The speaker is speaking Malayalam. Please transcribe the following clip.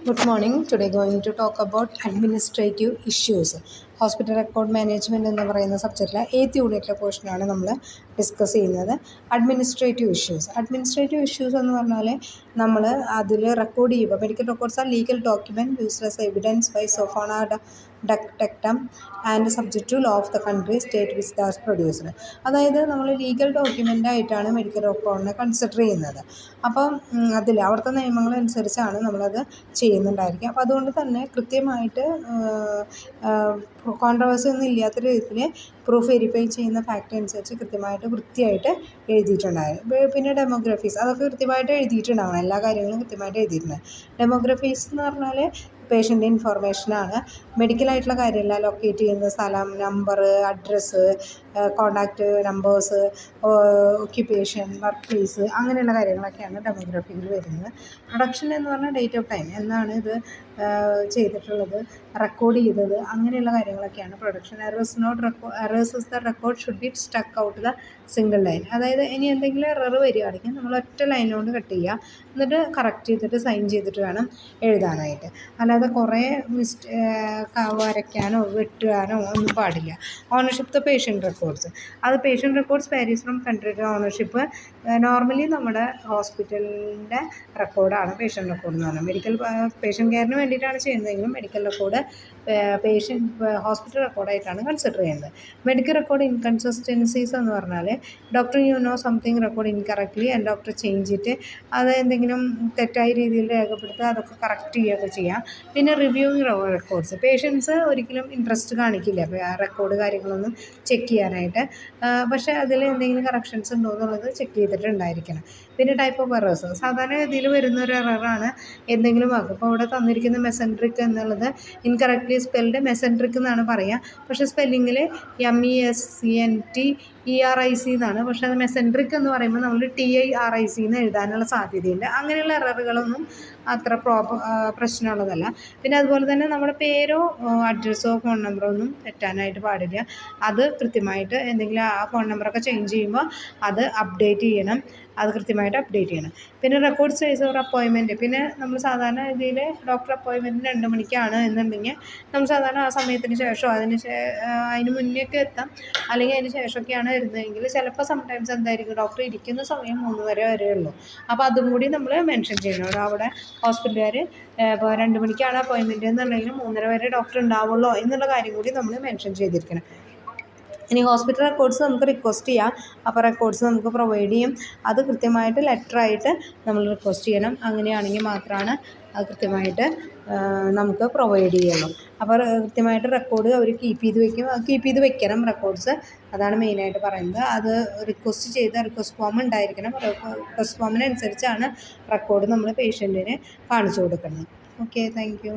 Good morning. Today going to talk about administrative issues. Hospital record management എന്ന് പറയുന്ന സബ്ജക്റ്റിലെ 8th യൂണിറ്റിലെ പോർഷനാണ് നമ്മൾ ഡിസ്കസ് ചെയ്യുന്നത്. അഡ്മിനിസ്ട്രേറ്റീവ് ഇഷ്യൂസ് എന്ന് പറഞ്ഞാൽ നമ്മൾ അതിൽ റെക്കോർഡ് ചെയ്യുമ്പോൾ medical records are legal document used as evidence by subpoena duces tecum and subject to law of the country state which does produced. അതായത് നമ്മൾ ലീഗൽ ഡോക്യുമെൻ്റ് ആയിട്ടാണ് മെഡിക്കൽ റെക്കോർഡിനെ കൺസിഡർ ചെയ്യുന്നത്. അപ്പം അതിൽ അവിടുത്തെ നിയമങ്ങളനുസരിച്ചാണ് നമ്മളത് ചെയ്യുന്നുണ്ടായിരിക്കും. അപ്പോൾ അതുകൊണ്ട് തന്നെ കൃത്യമായിട്ട് കോൺട്രവേഴ്സി ഒന്നും ഇല്ലാത്ത രീതിയിൽ പ്രൂഫ് വെരിഫൈ ചെയ്യുന്ന ഫാക്റ്റ് അനുസരിച്ച് കൃത്യമായിട്ട് വൃത്തിയായിട്ട് എഴുതിയിട്ടുണ്ടായിരുന്നു. പിന്നെ ഡെമോഗ്രഫീസ് അതൊക്കെ കൃത്യമായിട്ട് എഴുതിയിട്ടുണ്ടാവണം. എല്ലാ കാര്യങ്ങളും കൃത്യമായിട്ട് എഴുതിയിട്ടുണ്ട്. ഡെമോഗ്രഫീസ് എന്ന് പറഞ്ഞാൽ പേഷ്യൻ്റെ ഇൻഫോർമേഷനാണ്. മെഡിക്കലായിട്ടുള്ള കാര്യമല്ല, ലൊക്കേറ്റ് ചെയ്യുന്ന സ്ഥലം, number, address, contact numbers, occupation, work place, അങ്ങനെയുള്ള കാര്യങ്ങളൊക്കെയാണ് ഡെമോഗ്രഫിയിൽ വരുന്നത്. പ്രൊഡക്ഷൻ എന്ന് പറഞ്ഞാൽ ഡേറ്റ് ഓഫ് ടൈം, എന്നാണ് ഇത് ചെയ്തിട്ടുള്ളത്, റെക്കോർഡ് ചെയ്തത്, അങ്ങനെയുള്ള കാര്യങ്ങളൊക്കെയാണ് production. Errors is the record should be stuck out the single line. അതായത് ഇനി എന്തെങ്കിലും എറർ വരികയാണെങ്കിൽ നമ്മൾ ഒറ്റ ലൈൻ കൊണ്ട് കട്ട് ചെയ്യുക, എന്നിട്ട് കറക്റ്റ് ചെയ്തിട്ട് സൈൻ ചെയ്തിട്ട് വേണം എഴുതാനായിട്ട്. അല്ലാതെ കുറേ വരയ്ക്കാനോ വെട്ടുകാനോ ഒന്നും പാടില്ല. ഓണർഷിപ്പ് ദ പേഷ്യൻ്റ് റെക്കോർഡ്സ്, അത് patient records varies from country to ownership. Normally നമ്മുടെ ഹോസ്പിറ്റലിൻ്റെ റെക്കോർഡാണ് പേഷ്യൻ്റ് റെക്കോർഡ് എന്ന് പറഞ്ഞാൽ. പേഷ്യൻ്റ് കെയറിന് വേണ്ടിയിട്ടാണ് ചെയ്യുന്നതെങ്കിലും മെഡിക്കൽ റെക്കോർഡ് ഹോസ്പിറ്റൽ റെക്കോർഡായിട്ടാണ് കൺസിഡർ ചെയ്യുന്നത്. മെഡിക്കൽ റെക്കോർഡ് ഇൻകൺസിസ്റ്റൻസീസ് എന്ന് പറഞ്ഞാൽ doctor something record incorrectly and doctor change it, അത് എന്തെങ്കിലും തെറ്റായ രീതിയിൽ രേഖപ്പെടുത്തുക, അതൊക്കെ കറക്റ്റ് ചെയ്യുകയൊക്കെ ചെയ്യാം. പിന്നെ റിവ്യൂയിങ് റെക്കോർഡ്സ്, പേഷ്യൻസ് ഒരിക്കലും ഇൻട്രസ്റ്റ് കാണിക്കില്ല റെക്കോർഡ് കാര്യങ്ങളൊന്നും ചെക്ക് ചെയ്യാനായിട്ട്, പക്ഷേ അതിൽ എന്തെങ്കിലും കറക്ഷൻസ് ഉണ്ടോ എന്നുള്ളത് ചെക്ക് ചെയ്തിട്ടുണ്ടായിരിക്കണം. പിന്നെ ടൈപ്പ് ഓഫ് എറേഴ്സ്, സാധാരണ രീതിയിൽ വരുന്ന ഒരു എററാണ് എന്തെങ്കിലും വാക്ക്. ഇപ്പോൾ ഇവിടെ തന്നിരിക്കുന്ന മെസൻട്രിക് എന്നുള്ളത് ഇൻകറക്റ്റ്ലി സ്പെൽഡ് മെസൻട്രിക് എന്നാണ് പറയുക, പക്ഷേ സ്പെല്ലിങ്ങിൽ MESCNTERIC എന്നാണ്. പക്ഷേ അത് മെസൻട്രിക് എന്ന് പറയുമ്പോൾ നമ്മൾ TIRIC എന്ന് എഴുതാനുള്ള സാധ്യതയുണ്ട്. അങ്ങനെയുള്ള എററുകളൊന്നും അത്ര പ്രശ്നമുള്ളതല്ല. പിന്നെ അതുപോലെ തന്നെ നമ്മുടെ പേരോ അഡ്രസ്സോ ഫോൺ നമ്പറോ ഒന്നും തെറ്റാനായിട്ട് പാടില്ല. അത് കൃത്യമായിട്ട് എന്തെങ്കിലും ആ ഫോൺ നമ്പറൊക്കെ ചേഞ്ച് ചെയ്യുമ്പോൾ അത് അപ്ഡേറ്റ് ചെയ്യണം, അത് കൃത്യമായിട്ട് അപ്ഡേറ്റ് ചെയ്യണം. പിന്നെ റെക്കോർഡ് സൈസ് ഓർ അപ്പോയിൻമെൻറ്റ്, പിന്നെ നമ്മൾ സാധാരണ ഇതിൽ ഡോക്ടർ അപ്പോയിൻമെൻറ്റ് 2 മണിക്കാണ് എന്നുണ്ടെങ്കിൽ നമ്മൾ സാധാരണ ആ സമയത്തിന് ശേഷമോ അതിന് മുന്നേയൊക്കെ എത്താം, അല്ലെങ്കിൽ അതിന് ശേഷമൊക്കെയാണ് വരുന്നതെങ്കിൽ ചിലപ്പോൾ സംടൈംസ് എന്തായിരിക്കും ഡോക്ടർ ഇരിക്കുന്ന സമയം 3 വരെ ഉള്ളൂ. അപ്പോൾ അതും കൂടി നമ്മൾ മെൻഷൻ ചെയ്യണം. അവിടെ ഹോസ്പിറ്റലുകാർ ഇപ്പോൾ 2 മണിക്കാണ് അപ്പോയിൻമെൻറ്റ് എന്നുണ്ടെങ്കിൽ 3:30 വരെ ഡോക്ടർ ഉണ്ടാവുള്ളൂ എന്നുള്ള കാര്യം കൂടി നമ്മൾ മെൻഷൻ ചെയ്തിരിക്കണം. ഇനി ഹോസ്പിറ്റൽ റെക്കോർഡ്സ് നമുക്ക് റിക്വസ്റ്റ് ചെയ്യാം. അപ്പോൾ റെക്കോർഡ്സ് നമുക്ക് പ്രൊവൈഡ് ചെയ്യും. അത് കൃത്യമായിട്ട് ലെറ്ററായിട്ട് നമ്മൾ റിക്വസ്റ്റ് ചെയ്യണം. അങ്ങനെയാണെങ്കിൽ മാത്രമാണ് അത് കൃത്യമായിട്ട് നമുക്ക് പ്രൊവൈഡ് ചെയ്യുള്ളൂ. അപ്പോൾ കൃത്യമായിട്ട് റെക്കോർഡ് അവർ കീപ്പ് ചെയ്ത് വെക്കണം റെക്കോർഡ്സ്. അതാണ് മെയിനായിട്ട് പറയുന്നത്. അത് റിക്വസ്റ്റ് ഫോം ഉണ്ടായിരിക്കണം. റിക്വസ്റ്റ് ഫോമിനനുസരിച്ചാണ് റെക്കോർഡ് നമ്മൾ പേഷ്യൻറ്റിന് കാണിച്ചു കൊടുക്കുന്നത്. Okay, thank you.